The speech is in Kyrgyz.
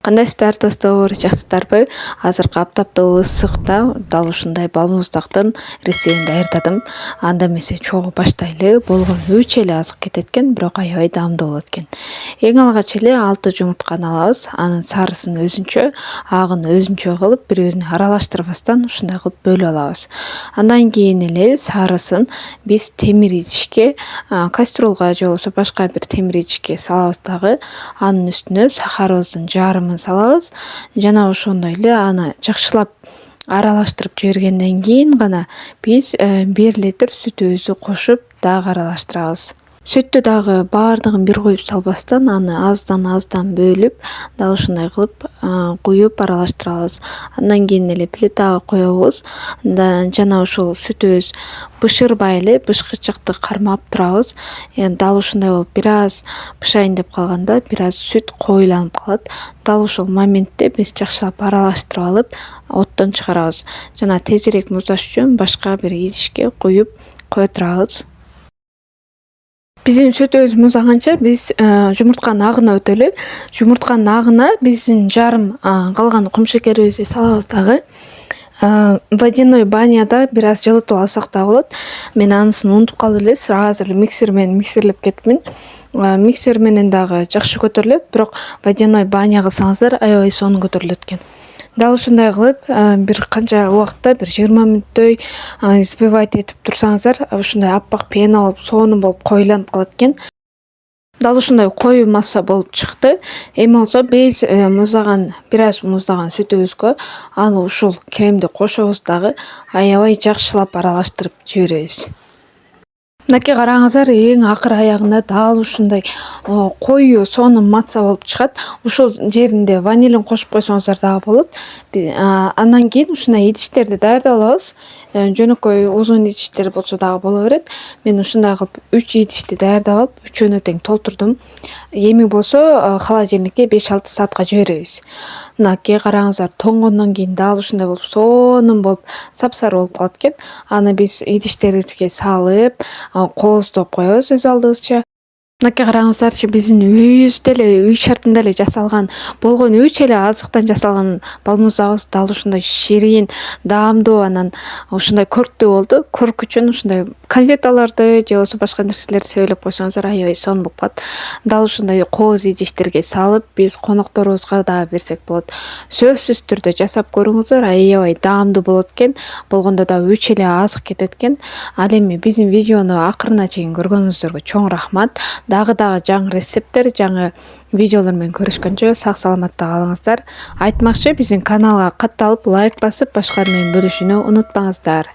Кандайсыздар достор, жакшысыздарбы? Азыркы аптаптуу ысыкта дал ушундай балмуздактын рецептин даярдадым. Анда эмесе чогуу баштайлы. Болгону 3 эле азык кетет экен, бирок аябай даамдуу болот экен. Эң алгач эле 6 жумуртканы алабыз. Анын сарысын өзүнчө, агын өзүнчө кылып, бири-бирине аралаштырбастан ушундай кылып бөлүп алабыз. Андан кийин эле сарысын биз темир идишке, кастрюлга же болбосо башка бир темир идишке салабыз дагы. Анын үстүнө сахарыбыздын жарымын салабыз. Жана ошондой эле аны жакшылап аралаштырып жибергенден кийин гана биз 1 литр сүтүбүздү кошуп дагы аралаштырабыз. Сүттү дагы баардыгын бир коюп салбастан, аны аздан бөлүп, дал ушундай кылып куюп аралаштырабыз. Андан кийин эле плитага коебуз. Жана ошол сүтүбүз бышырбай эле бышкычакты кармап турабыз. Дал ушундай болуп бир аз бышайын деп калганда бир аз сүт коюланып калат. Дал ошол моментте биз жакшылап аралаштырып алып, оттон чыгарабыз. Жана тезирээк муздаш үчүн башка бир идишке куюп кое турабыз. Биздин сүтүбүз муздаганча биз жумуртканын агына өтөлү. Жумуртканын агына биздин жарым калган кумшекерибизди салабыз дагы. Водяной баняда бир аз жылытып алсак да болот. Мен анысын унутуп калып эле, азыр эле миксер менен миксерлеп кетипмин. Миксер менен дагы жакшы көтөрүлөт, бирок водяной баня кылсаңыздар аябай сонун көтөрүлөт экен. Дал ушундай кылып бир канча убакытта, бир 20 мүнөттөй взбивать этип турсаңыздар, ушундай аппак пена болуп, сонун болуп коюланып калат экен. Дал ушундай коюу масса болуп чыкты. Эми болсо биз бир аз муздаган сүтүбүзгө аны ушул кремди кошобуз дагы аябай жакшылап аралаштырып жиберебиз. Мынакей караңыздар, эң акыр аягында дал ушундай коюу сонун масса болуп чыгат. Ушул жеринде ванилин кошуп койсоңуздар дагы болот. Андан кийин ушундай идиштерди даярдап алабыз. Жөнөкөй узун идиштер болсо дагы боло берет. Мен ушундай кылып 3 идишти даярдап алып, үчөөнө тең толтурдум. Эми болсо холодильникке 5-6 саатка жиберебиз. Мынакей караңыздар, тоңгондон кийин дал ушундай болуп сонун болуп сапсары болуп калат экен. Аны биз идиштерибизге салып, кооздоп коебуз өз алдыбызча. Мынакей караңыздарчы, биздин үйүбүздө эле, үй шартында эле жасалган, болгону 3 эле азыктан жасалган балмуздагыбыз дал ушундай ширин, даамдуу, анан ушундай көрктүү болду. Көрк үчүн ушундай конфеталарды же болбосо башка нерселерди себелеп койсоңуздар аябай сонун болуп калат. Дал ушундай кооз идиштерге салып, биз конокторубузга дагы берсек болот. Сөзсүз түрдө жасап көрүңүздөр, аябай даамдуу болот экен. Болгондо да 3 эле азык кетет экен. Ал эми биздин видеону акырына чейин көргөнүңүздөргө чоң рахмат. Дагы жаңы рецепттер, жаңы видеолор менен көрүшкөнчө сак саламатта калыңыздар. Айтмакчы, биздин каналга катталып, лайк басып, башкалар менен бөлүшүүнү унутпаңыздар.